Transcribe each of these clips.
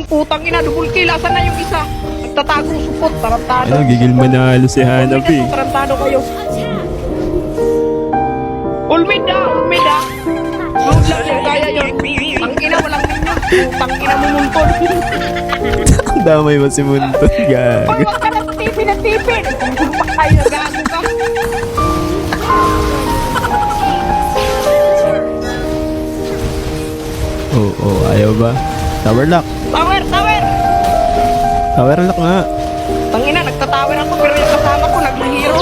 putang ina, double kill. Asan na yung isa? Nagtatagong supot, tarantado. Ano, gigil manalo si Hanabi. Tarantado kayo. Ulmid ah. Load lang yung kaya yun. Ang ina, walang minyon. Putang ina mo muntol. Damay mo si Munton, gag. Pag wag ka na tipin na tipin. Kumpak tayo, nagago ka. Oo, ayaw ba? Tower lock. Tower. Tower lock nga. Tangina, nagtatower ako pero yung kasama ko nag-hero.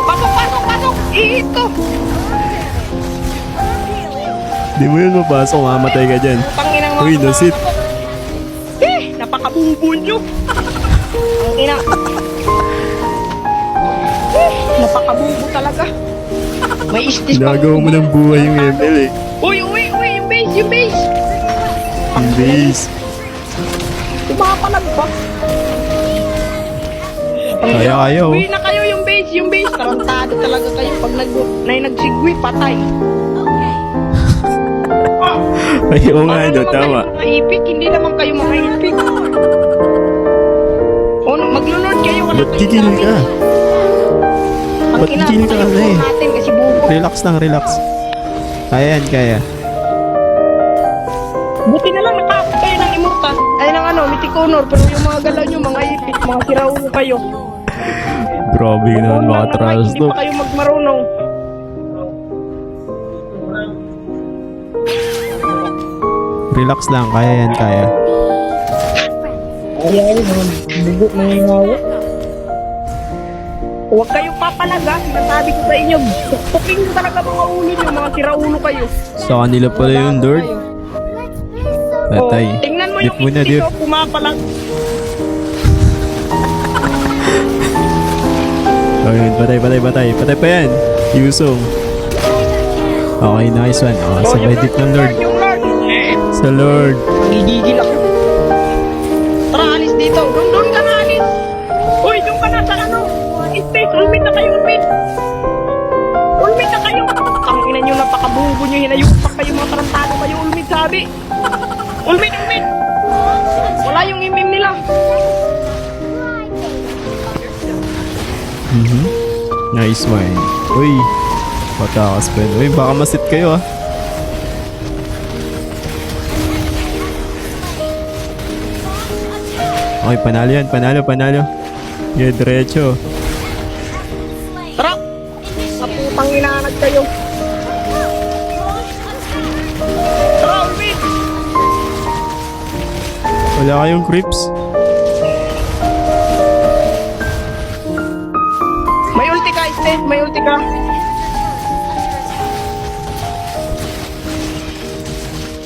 Pasok! Ihit ko! Di mo yun mapasok, mamatay ka dyan. Tanginang mga Uy, nasit. Napakabubo nyo. Tangina. Napakabubo talaga. May istis pa. Ginagawa mo ng buhay yung ML eh. Uy, yung base. Yung base. Tumapalag ba? Kaya. Uy na kayo yung base. Tarantado talaga kayo. Pag nagsigwi, patay. Ayaw nga, no, tama. Mga ipik, hindi naman kayo mga ipik. O, maglunod kayo. Wala Ba't gigil ka? Ba't gigil ka kasi? Natin kasi bubo. Relax lang, relax. Kaya yan, kaya. Buti na lang nakapit kayo ng immortal. Ay, ng mythic honor. Pero yung mga galaw nyo, mga ipik, mga siraulo kayo. Grabe ka naman mga trash Hindi to. pa kayo magmarunong. Relax lang, kaya yan, kaya. Ayan, bubo na yung huwag kayong papalaga. Sinasabi ko sa inyo, tuktukin nyo talaga mga ulo nyo, mga siraulo kayo. Sa kanila pala yung Lord. Patay. Oh, tingnan mo Dip yung mo na, istis, dip. pumapalag. Ayun, patay. Patay pa yan. Yusong. Okay, nice one. Oh, sabay dip ng Lord. Yung Lord. Sa Lord. Gigigil ako. Tara, alis dito. Doon ka na, alis. Uy, doon ka na sa ano. Space, ulmit na kayo, ulmit. Ulmit na kayo. Tangina nyo, napakabubo nyo. Hinayupak kayo, mga tarantado kayo. Ulmit, sabi. Ulmit. Wala yung imim nila. Nice one. Uy. Patakas pa yun. Uy, baka masit kayo ah. Okay, panalo yan. Panalo. Yeah, diretso. Tara. Sa putang inanag kayo. Tara, ulmit. Wala kayong creeps. May ulti ka, Steve. May ulti ka.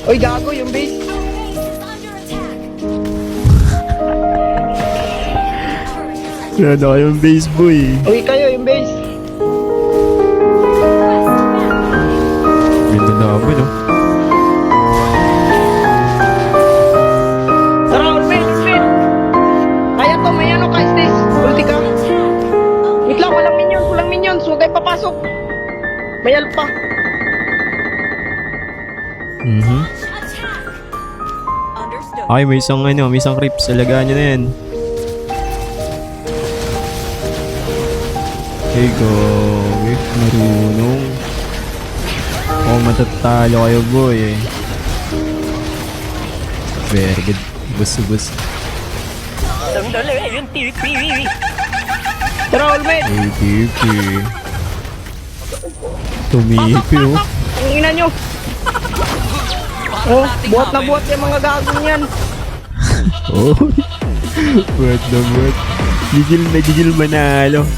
Uy, gago yung base. Wala na kayong base boy. Uy, kayo yung base. Ganda na kami no. Tara, ulmit. Kaya to, may ano ka, Steve. Ulti ka. Wait lang, walang minions. Huwag kayo papasok. May alpa. Okay, may isang creeps. Alagaan nyo na yan. Okay, go. Marunong. Oh, matatalo kayo, boy. Very good. Bus. Tara, ulmit. Hey, Pipi. Tumipi, oh. Ang ina nyo. Oh, buhat na buhat yung mga gagong yan. Oh. Buhat na buhat. Gigil manalo.